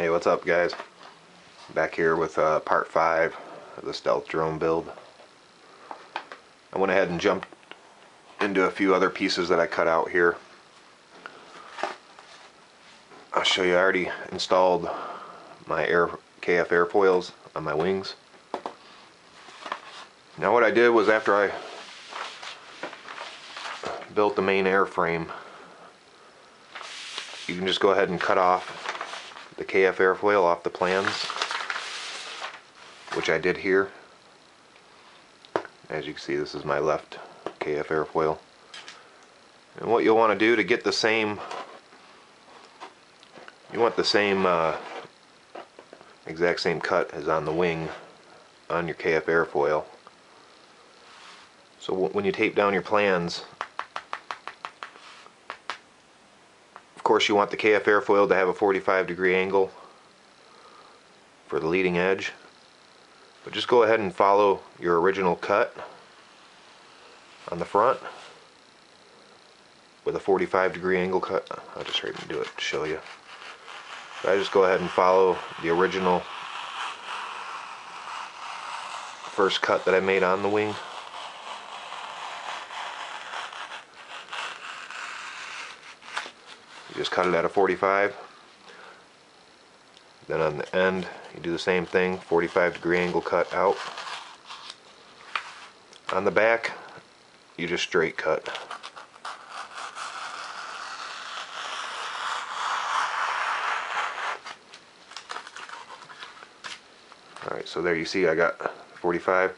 Hey, what's up guys? Back here with part 5 of the stealth drone build. I went ahead and jumped into a few other pieces that I cut out here. I'll show you. I already installed my KF airfoils on my wings. Now what I did was, after I built the main airframe, you can just go ahead and cut off the KF airfoil off the plans, which I did here. As you can see, this is my left KF airfoil. And what you'll want to do to get the same, you want the same exact same cut as on the wing on your KF airfoil. So when you tape down your plans, of course you want the KF airfoil to have a 45-degree angle for the leading edge, but just go ahead and follow your original cut on the front with a 45-degree angle cut. I'll just hurry and do it to show you. But I just go ahead and follow the original first cut that I made on the wing. You just cut it at a 45. Then on the end, you do the same thing, 45-degree angle cut out. On the back, you just straight cut. Alright, so there you see I got 45.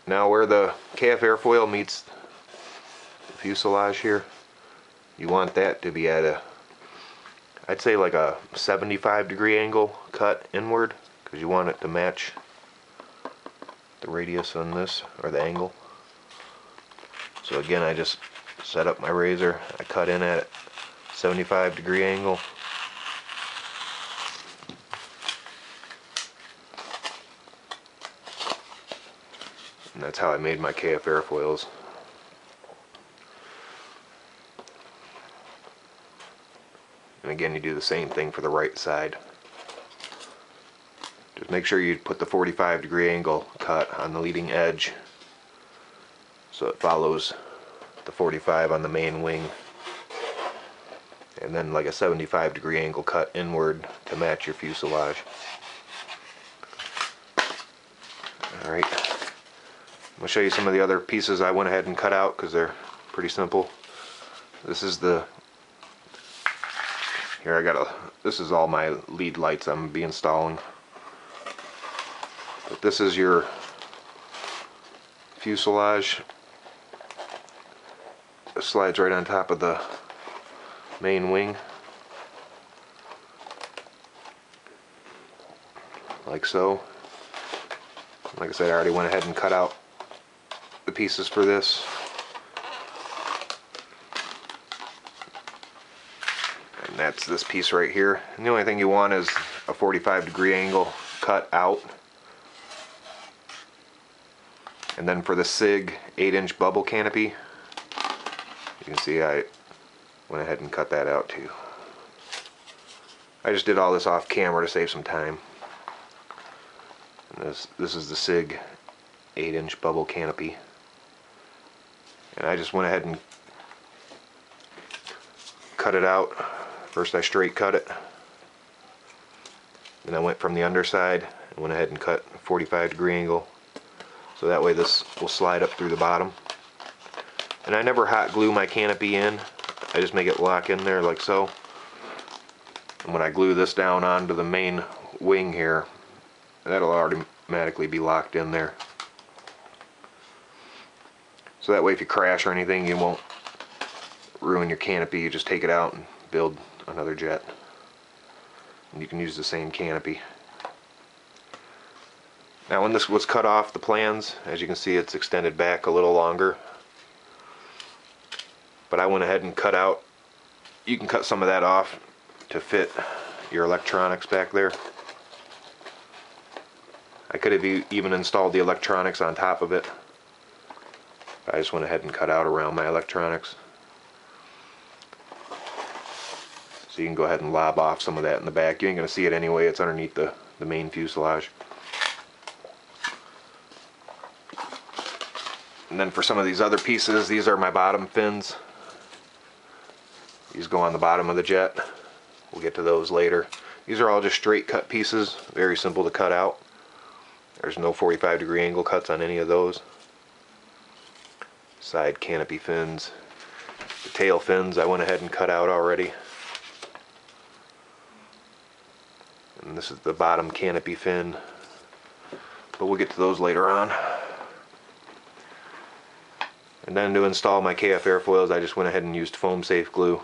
Now where the KF airfoil meets the fuselage here, you want that to be at a, I'd say like a 75-degree angle cut inward, because you want it to match the radius on this, or the angle. So again, I just set up my razor, I cut in at 75-degree angle. And that's how I made my KF airfoils. And again, you do the same thing for the right side. Just make sure you put the 45-degree angle cut on the leading edge so it follows the 45 on the main wing. And then like a 75-degree angle cut inward to match your fuselage. Alright. I'm going to show you some of the other pieces I went ahead and cut out because they're pretty simple. This is the, here I got a, this is all my lead lights I'm going to be installing. But this is your fuselage. It slides right on top of the main wing, like so. Like I said, I already went ahead and cut out the pieces for this. And that's this piece right here. And the only thing you want is a 45-degree angle cut out. And then for the SIG 8-inch bubble canopy, you can see I went ahead and cut that out too. I just did all this off camera to save some time. And this is the SIG 8-inch bubble canopy. And I just went ahead and cut it out. First I straight cut it. Then I went from the underside and went ahead and cut a 45-degree angle. So that way this will slide up through the bottom. And I never hot glue my canopy in. I just make it lock in there like so. And when I glue this down onto the main wing here, that'll automatically be locked in there. So that way if you crash or anything, you won't ruin your canopy. You just take it out and build another jet. And you can use the same canopy. Now when this was cut off the plans, as you can see, it's extended back a little longer. But I went ahead and cut out, you can cut some of that off to fit your electronics back there. I could have even installed the electronics on top of it. I just went ahead and cut out around my electronics. So you can go ahead and lob off some of that in the back. You ain't going to see it anyway, it's underneath the main fuselage. And then for some of these other pieces, these are my bottom fins. These go on the bottom of the jet. We'll get to those later. These are all just straight cut pieces, very simple to cut out. There's no 45-degree angle cuts on any of those. Side canopy fins. The tail fins I went ahead and cut out already. And this is the bottom canopy fin, but we'll get to those later on. And then to install my KF airfoils, I just went ahead and used foam safe glue.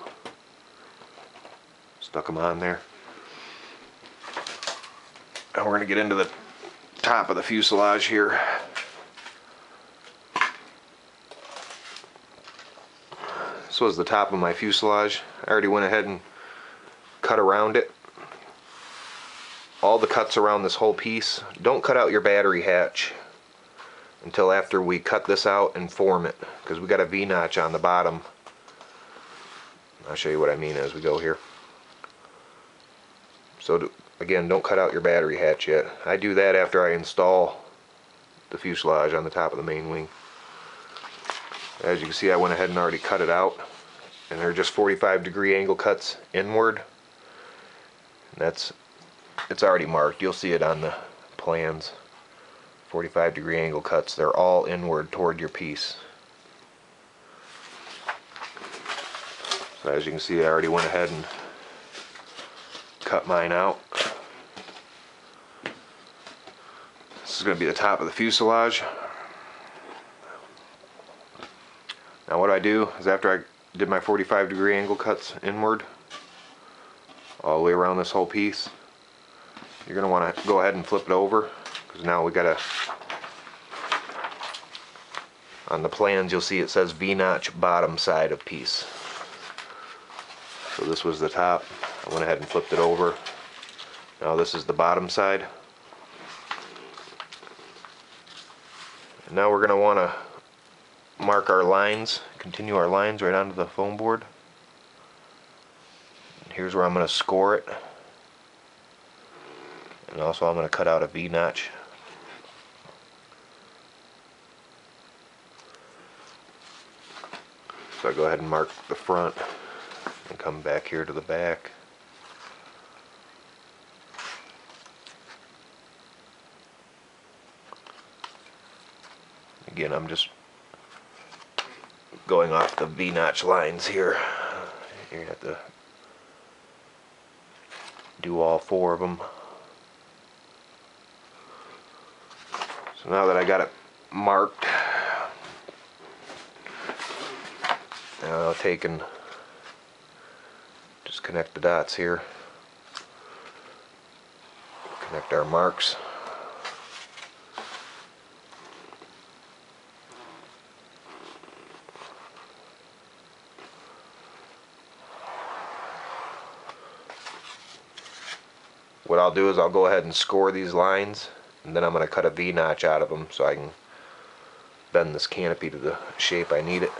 Stuck them on there. And we're going to get into the top of the fuselage here. This was the top of my fuselage. I already went ahead and cut around it. All the cuts around this whole piece. Don't cut out your battery hatch until after we cut this out and form it, because we got a V-notch on the bottom. I'll show you what I mean as we go here. So again, don't cut out your battery hatch yet. I do that after I install the fuselage on the top of the main wing. As you can see, I went ahead and already cut it out, and they're just 45-degree angle cuts inward. And it's already marked. You'll see it on the plans. 45-degree angle cuts. They're all inward toward your piece. So as you can see, I already went ahead and cut mine out. This is going to be the top of the fuselage. Now what I do is, after I did my 45-degree angle cuts inward all the way around this whole piece, you're going to want to go ahead and flip it over, because now we got to, on the plans you'll see it says V-notch bottom side of piece. So this was the top. I went ahead and flipped it over. Now this is the bottom side. And now we're going to want to mark our lines, continue our lines right onto the foam board. And here's where I'm going to score it. And also I'm going to cut out a V-notch. So I go ahead and mark the front and come back here to the back. Again, I'm just going off the V-notch lines here. You have to do all 4 of them. So now that I got it marked, now I'll take and just connect the dots here. Connect our marks. What I'll do is I'll go ahead and score these lines, and then I'm going to cut a V-notch out of them so I can bend this canopy to the shape I need it.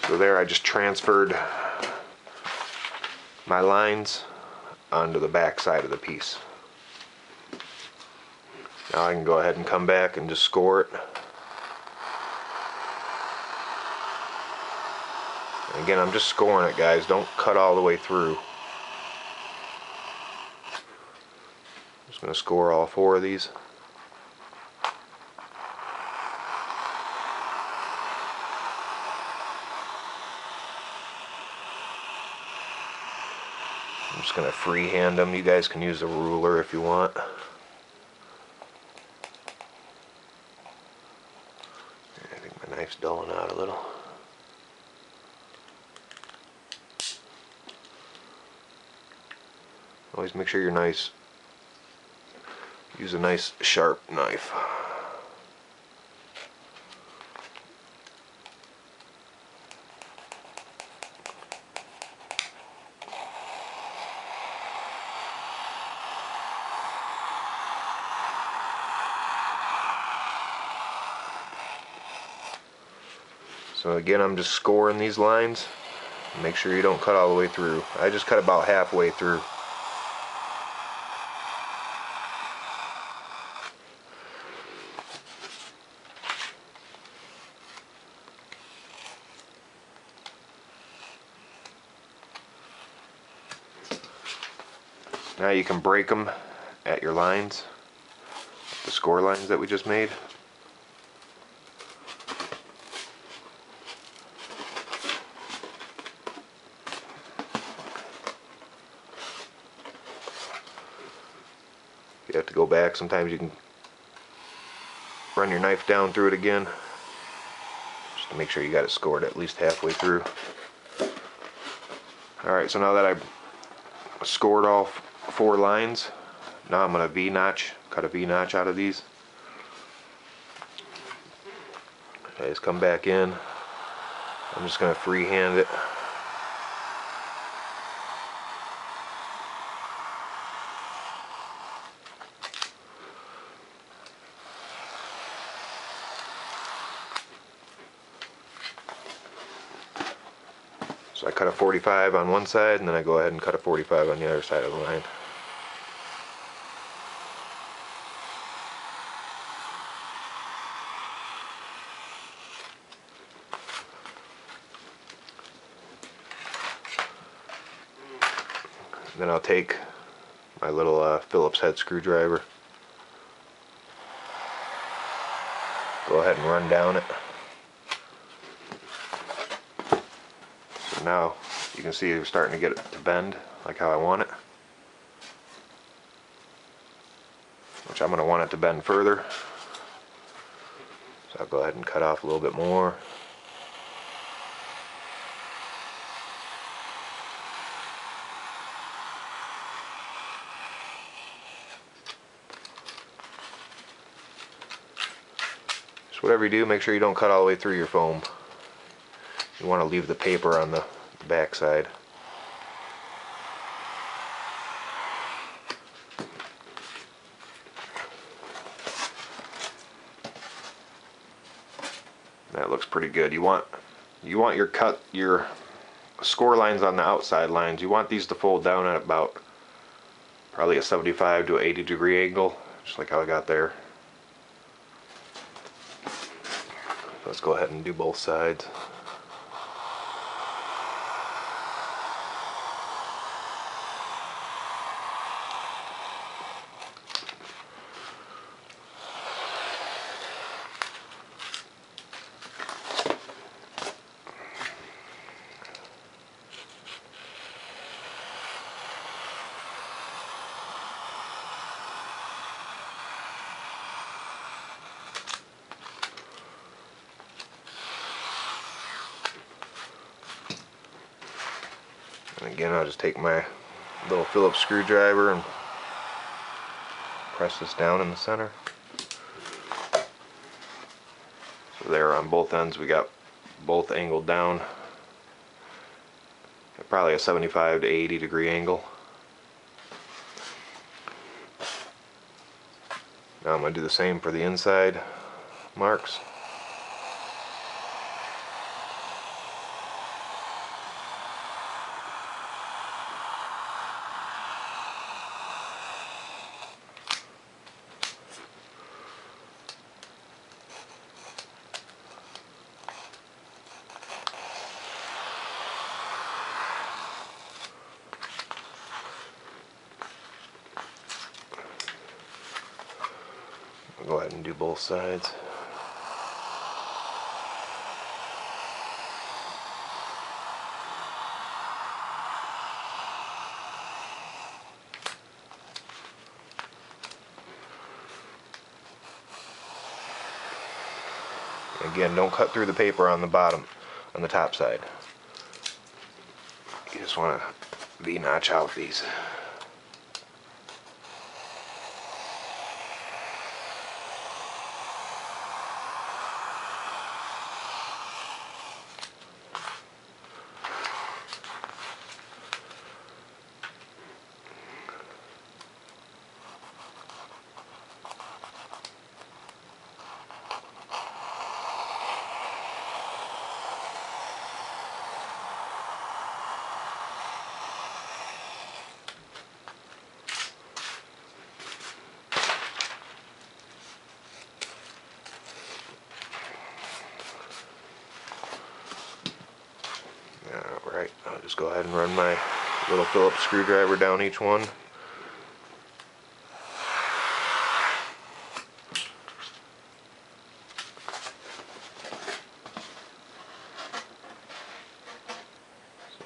So there, I just transferred my lines onto the back side of the piece. Now I can go ahead and come back and just score it. And again, I'm just scoring it, guys. Don't cut all the way through. I'm just going to score all 4 of these. I'm just going to freehand them. You guys can use a ruler if you want. I think my knife's dulling out a little. Always make sure you're nice. Use a nice sharp knife. So again, I'm just scoring these lines. Make sure you don't cut all the way through. I just cut about halfway through. Now you can break them at your lines, the score lines that we just made. You have to go back. Sometimes you can run your knife down through it again, just to make sure you got it scored at least halfway through. Alright, so now that I've scored all 4 lines, now I'm going to V-notch, cut a V-notch out of these. I just come back in. I'm just going to freehand it. So I cut a 45 on one side, and then I go ahead and cut a 45 on the other side of the line. Then I'll take my little Phillips head screwdriver, go ahead and run down it. So now you can see we're starting to get it to bend like how I want it, which I'm going to want it to bend further. So I'll go ahead and cut off a little bit more. Whatever you do, make sure you don't cut all the way through your foam. You want to leave the paper on the back side. That looks pretty good. You want your score lines on the outside lines. You want these to fold down at about probably a 75 to 80 degree angle, just like how I got there. Let's go ahead and do both sides. And again, I'll just take my little Phillips screwdriver and press this down in the center. So there on both ends we got both angled down at probably a 75 to 80 degree angle. Now I'm going to do the same for the inside marks. Go ahead and do both sides. Again, don't cut through the paper on the bottom, on the top side. You just want to V-notch out these. Just go ahead and run my little Phillips screwdriver down each one.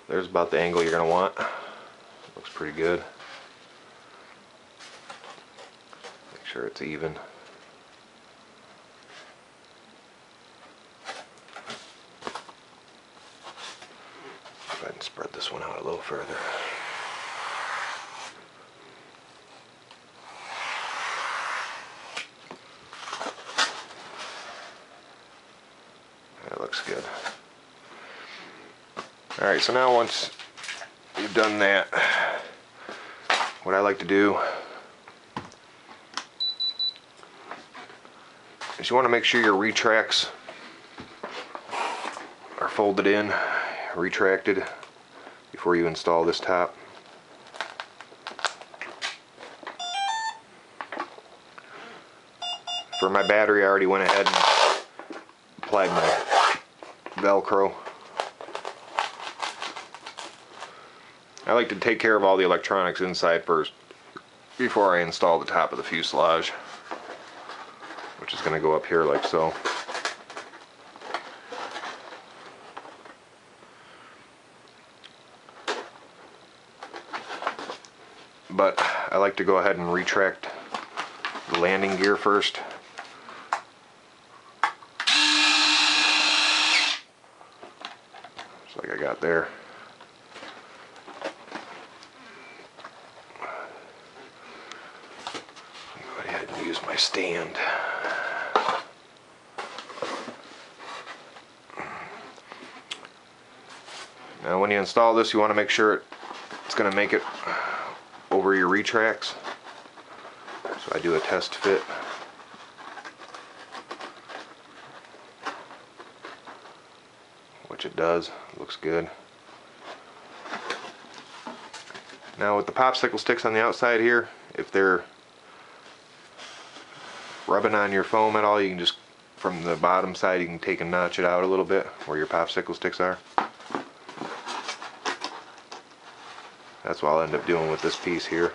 There's about the angle you're going to want. Looks pretty good. Make sure it's even. Go ahead and spread this one out a little further. That looks good. Alright, so now once you've done that, what I like to do is you want to make sure your retracts are folded in, retracted, before you install this top. For my battery, I already went ahead and applied my Velcro. I like to take care of all the electronics inside first before I install the top of the fuselage, which is going to go up here like so. But I like to go ahead and retract the landing gear first. Just like I got there. Use my stand. Now when you install this, you want to make sure it's going to make it over your retracts. So I do a test fit. Which it does. Looks good. Now with the popsicle sticks on the outside here, if they're rubbing on your foam at all, you can just, from the bottom side, you can take and notch it out a little bit where your popsicle sticks are. That's what I'll end up doing with this piece here.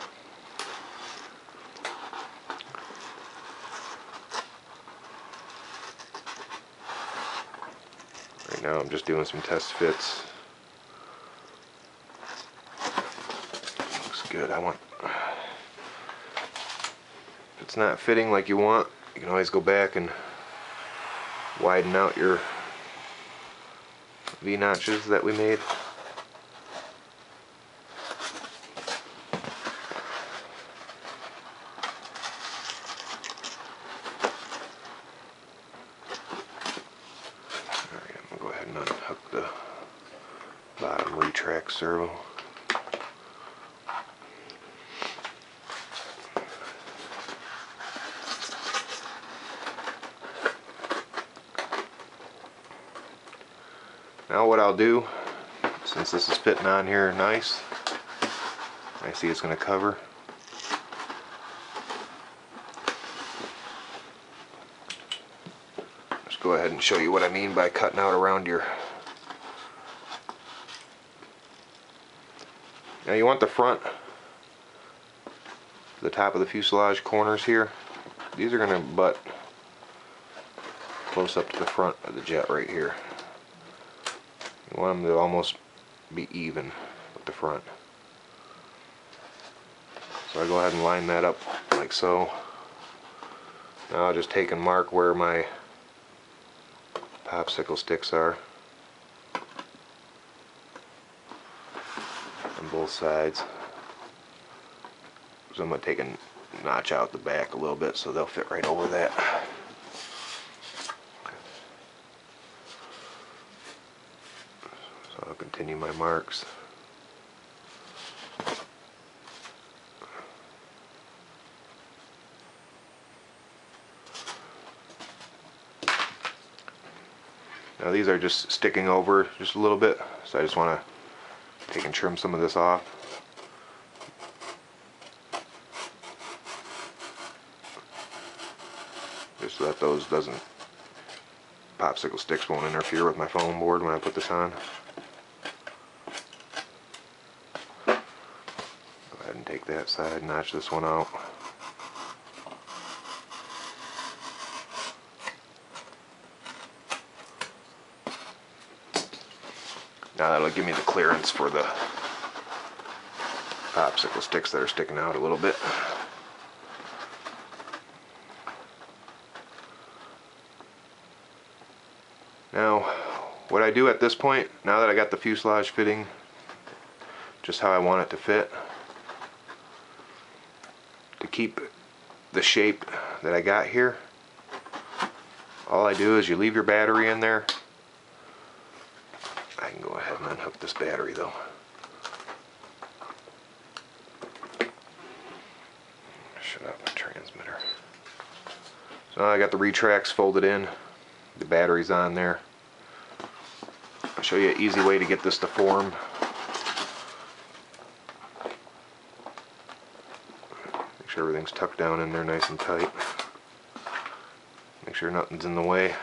Right now I'm just doing some test fits. Looks good. If it's not fitting like you want, you can always go back and widen out your V-notches that we made. Alright, I'm going to go ahead and unhook the bottom retract servo. Now what I'll do, since this is fitting on here nice, I see it's going to cover. Just go ahead and show you what I mean by cutting out around your... Now you want the front, the top of the fuselage corners here. These are going to butt close up to the front of the jet right here. You want them to almost be even with the front. So I go ahead and line that up like so. Now I'll just take and mark where my popsicle sticks are on both sides. So I'm going to take and notch out the back a little bit so they'll fit right over that. So I'll continue my marks. Now these are just sticking over just a little bit, so I just want to take and trim some of this off. Just so that those popsicle sticks won't interfere with my foam board when I put this on. Take that side, notch this one out. Now that'll give me the clearance for the popsicle sticks that are sticking out a little bit. Now, what I do at this point, now that I got the fuselage fitting just how I want it to fit, to keep the shape that I got here, all I do is you leave your battery in there. I can go ahead and unhook this battery though. Shut up, my transmitter. So now I got the retracts folded in, the battery's on there. I'll show you an easy way to get this to form. Make sure everything's tucked down in there nice and tight. Make sure nothing's in the way.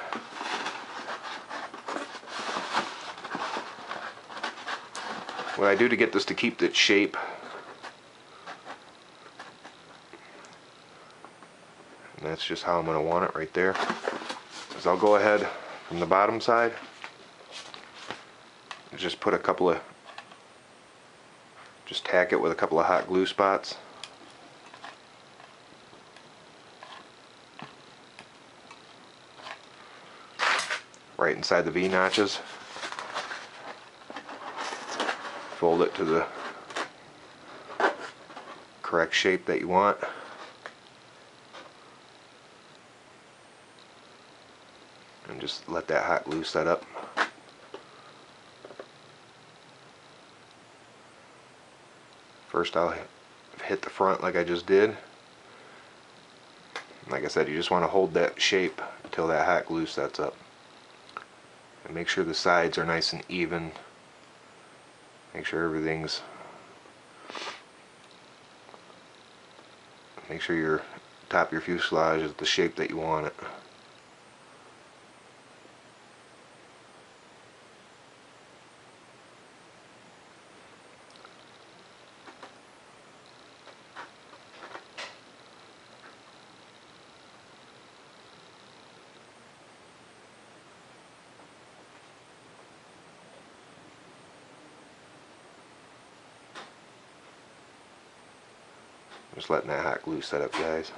What I do to get this to keep its shape, and that's just how I'm going to want it right there, is I'll go ahead from the bottom side and just put a couple of, just tack it with a couple of hot glue spots. Right inside the V-notches. Fold it to the correct shape that you want. And just let that hot glue set up. First I'll hit the front like I just did. Like I said, you just want to hold that shape until that hot glue sets up. And make sure the sides are nice and even. Make sure everything's, make sure your top of your fuselage is the shape that you want it. Just letting that hot glue set up, guys.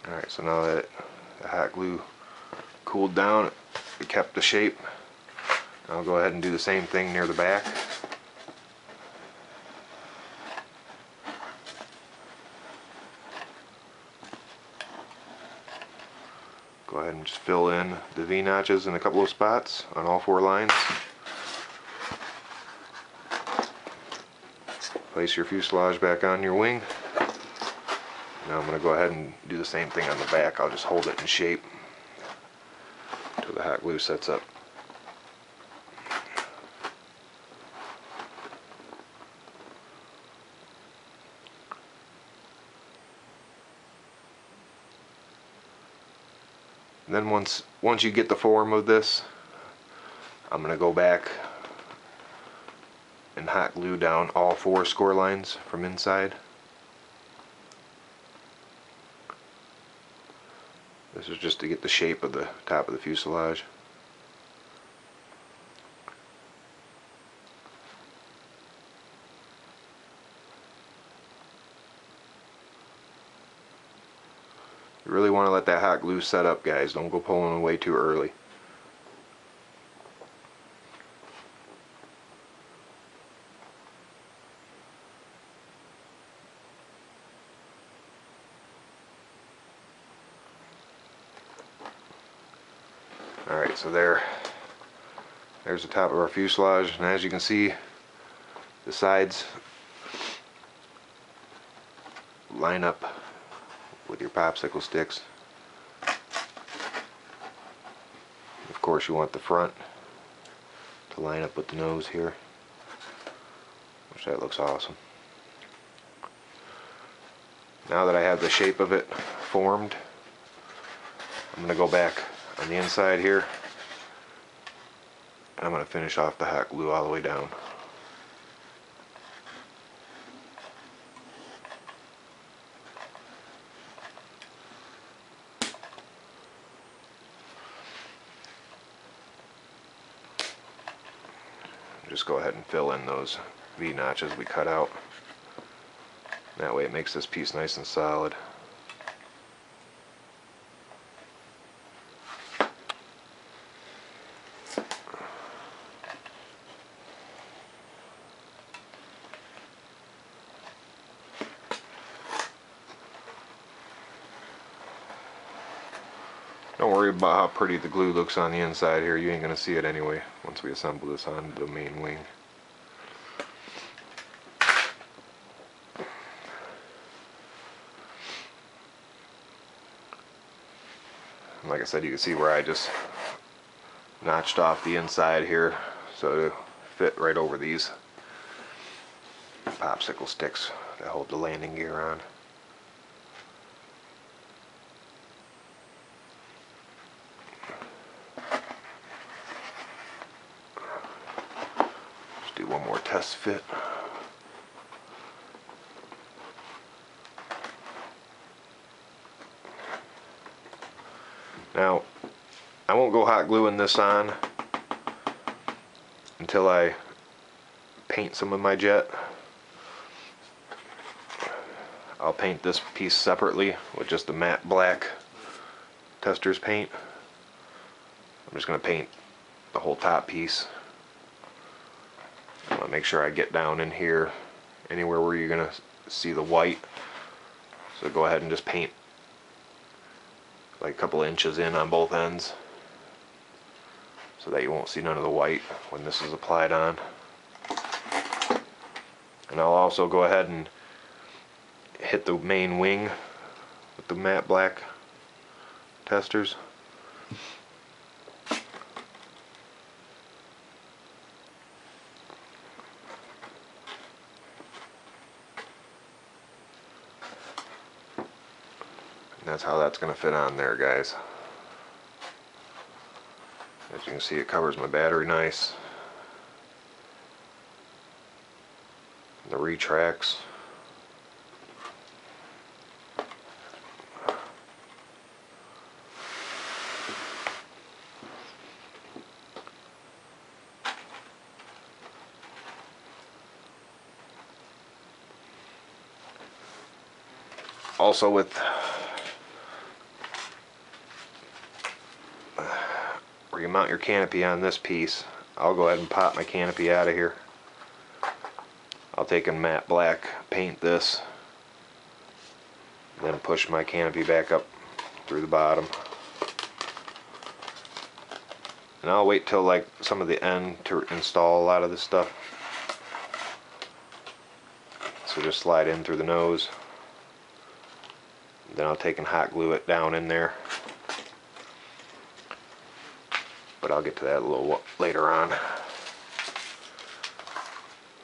Alright, so now that the hot glue cooled down, it kept the shape. I'll go ahead and do the same thing near the back. Go ahead and just fill in the V-notches in a couple of spots on all 4 lines. Place your fuselage back on your wing. Now I'm going to go ahead and do the same thing on the back. I'll just hold it in shape until the hot glue sets up. And then once you get the form of this, I'm going to go back and hot glue down all 4 score lines from inside. This is just to get the shape of the top of the fuselage. You really want to let that hot glue set up, guys. Don't go pulling away too early. Alright, so there's the top of our fuselage, and as you can see, the sides line up with your popsicle sticks. Of course you want the front to line up with the nose here, which that looks awesome. Now that I have the shape of it formed, I'm going to go back on the inside here, and I'm going to finish off the hot glue all the way down. Just go ahead and fill in those V-notches we cut out. That way it makes this piece nice and solid. Don't worry about how pretty the glue looks on the inside here. You ain't gonna see it anyway once we assemble this onto the main wing. Like I said, you can see where I just notched off the inside here so to fit right over these popsicle sticks that hold the landing gear on. Just do one more test fit. Now, I won't go hot gluing this on until I paint some of my jet. I'll paint this piece separately with just the matte black tester's paint. I'm just going to paint the whole top piece. I want to make sure I get down in here, anywhere where you're going to see the white. So go ahead and just paint like a couple inches in on both ends so that you won't see none of the white when this is applied on. And I'll also go ahead and hit the main wing with the matte black testers. That's how that's going to fit on there, guys. As you can see, it covers my battery nice. The retracts. Also with where you mount your canopy on this piece, I'll go ahead and pop my canopy out of here. I'll take a matte black, paint this, then push my canopy back up through the bottom. And I'll wait till like some of the end to install a lot of this stuff. So just slide in through the nose. Then I'll take and hot glue it down in there. But I'll get to that a little later on.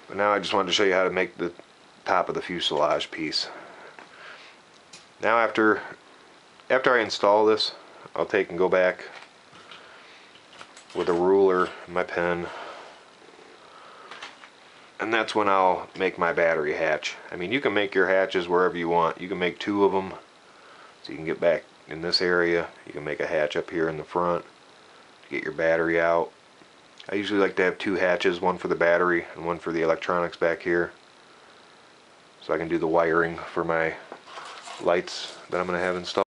But now I just wanted to show you how to make the top of the fuselage piece. Now after I install this, I'll take and go back with a ruler and my pen, and that's when I'll make my battery hatch. I mean, you can make your hatches wherever you want. You can make 2 of them so you can get back in this area. You can make a hatch up here in the front to get your battery out. I usually like to have 2 hatches, one for the battery and one for the electronics back here, so I can do the wiring for my lights that I'm going to have installed.